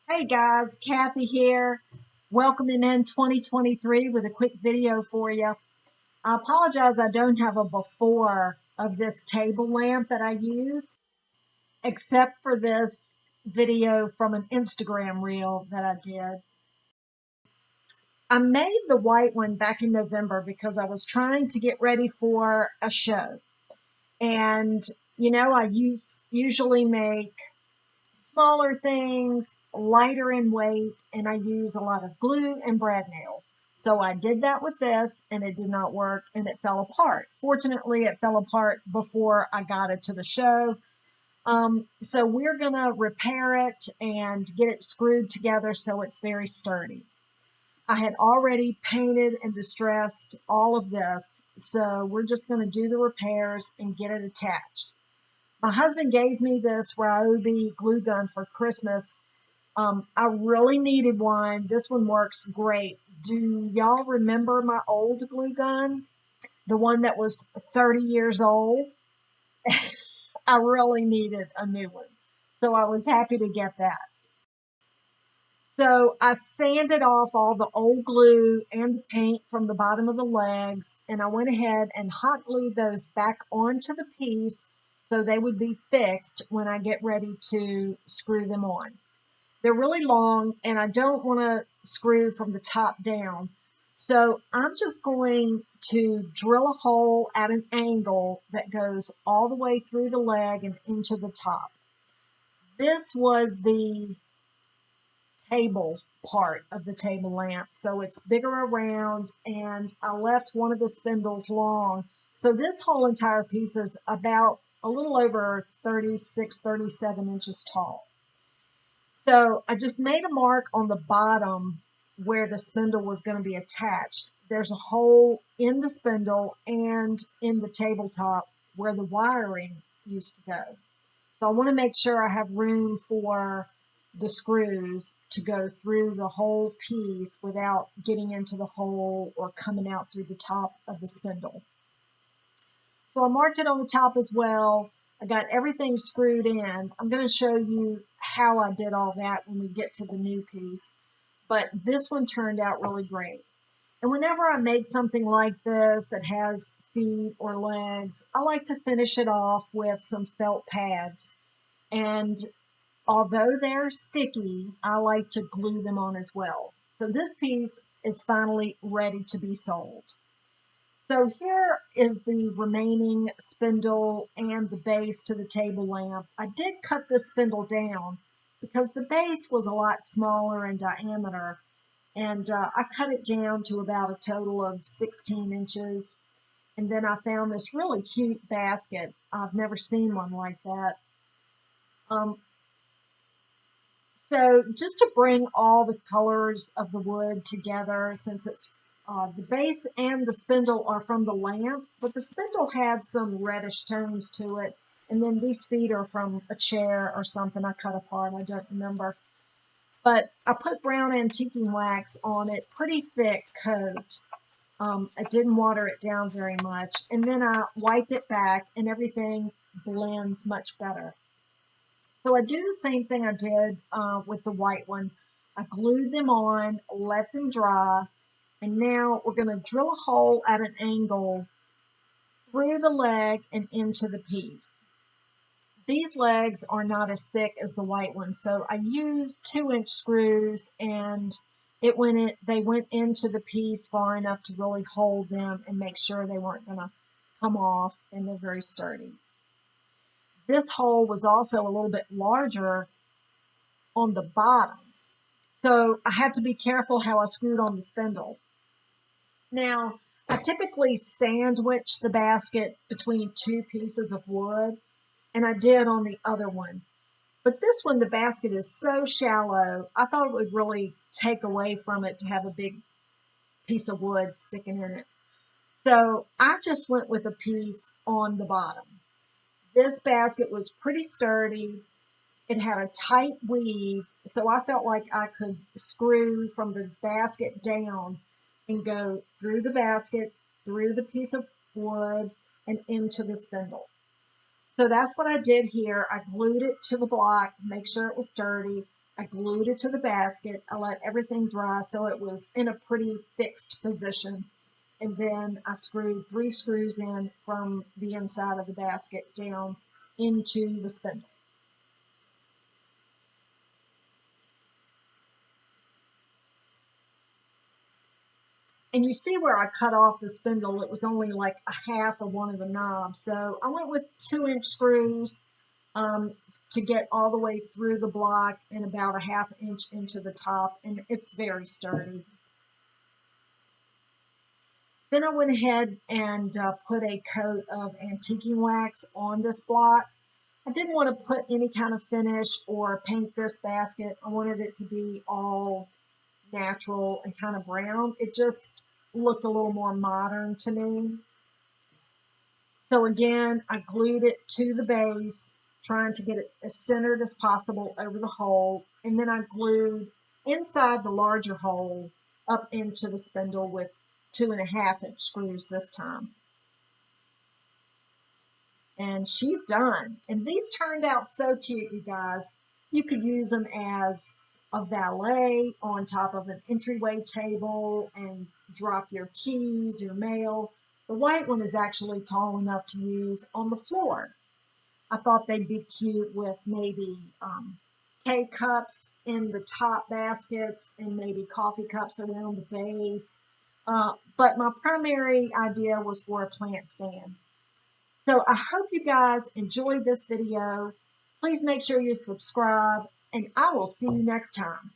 Hey guys, Cathy here. Welcoming in 2023 with a quick video for you. I apologize I don't have a before of this table lamp that I use, except for this video from an Instagram reel that I did. I made the white one back in November because I was trying to get ready for a show. And, I usually make smaller things, lighter in weight, and I use a lot of glue and brad nails. So I did that with this and it did not work and it fell apart. Fortunately, it fell apart before I got it to the show. So we're going to repair it and get it screwed together so it's very sturdy. I had already painted and distressed all of this, so we're just going to do the repairs and get it attached. My husband gave me this Ryobi glue gun for Christmas. I really needed one. This one works great. Do y'all remember my old glue gun? The one that was 30 years old? I really needed a new one. So I was happy to get that. So I sanded off all the old glue and the paint from the bottom of the legs, and I went ahead and hot glued those back onto the piece so they would be fixed when I get ready to screw them on. They're really long, and I don't want to screw from the top down. So I'm just going to drill a hole at an angle that goes all the way through the leg and into the top. This was the table part of the table lamp, so it's bigger around, and I left one of the spindles long. So this whole entire piece is about a little over 36, 37 inches tall. So I just made a mark on the bottom where the spindle was going to be attached. There's a hole in the spindle and in the tabletop where the wiring used to go. So I want to make sure I have room for the screws to go through the whole piece without getting into the hole or coming out through the top of the spindle. So I marked it on the top as well. I got everything screwed in. I'm going to show you how I did all that when we get to the new piece. But this one turned out really great. And whenever I make something like this that has feet or legs, I like to finish it off with some felt pads. And although they're sticky, I like to glue them on as well. So this piece is finally ready to be sold. So here is the remaining spindle and the base to the table lamp. I did cut this spindle down because the base was a lot smaller in diameter, and I cut it down to about a total of 16 inches. And then I found this really cute basket. I've never seen one like that. So just to bring all the colors of the wood together, since it's the base and the spindle are from the lamp, but the spindle had some reddish tones to it. And then these feet are from a chair or something I cut apart, I don't remember. But I put brown antiquing wax on it, pretty thick coat. I didn't water it down very much. And then I wiped it back and everything blends much better. So I do the same thing I did with the white one. I glued them on, let them dry, and now we're going to drill a hole at an angle through the leg and into the piece. These legs are not as thick as the white one, so I used 2-inch screws, and they went into the piece far enough to really hold them and make sure they weren't going to come off, and they're very sturdy. This hole was also a little bit larger on the bottom, so I had to be careful how I screwed on the spindle. Now, I typically sandwich the basket between two pieces of wood, and I did on the other one. But this one, the basket is so shallow, I thought it would really take away from it to have a big piece of wood sticking in it. So I just went with a piece on the bottom. This basket was pretty sturdy. It had a tight weave, so I felt like I could screw from the basket down and go through the basket, through the piece of wood, and into the spindle. So that's what I did here. I glued it to the block, make sure it was sturdy. I glued it to the basket. I let everything dry so it was in a pretty fixed position. And then I screwed 3 screws in from the inside of the basket down into the spindle. And you see where I cut off the spindle, it was only like a half of one of the knobs. So I went with 2-inch screws to get all the way through the block and about a 1/2 inch into the top, and it's very sturdy. Then I went ahead and put a coat of antiquing wax on this block. I didn't want to put any kind of finish or paint this basket. I wanted it to be all natural and kind of brown. It just looked a little more modern to me. So again, I glued it to the base, trying to get it as centered as possible over the hole. And then I glued inside the larger hole up into the spindle with 2.5-inch screws this time. And she's done. And these turned out so cute, you guys. You could use them as a valet on top of an entryway table and drop your keys, your mail. The white one is actually tall enough to use on the floor. I thought they'd be cute with maybe K-cups in the top baskets and maybe coffee cups around the base. But my primary idea was for a plant stand. So I hope you guys enjoyed this video. Please make sure you subscribe, and I will see you next time.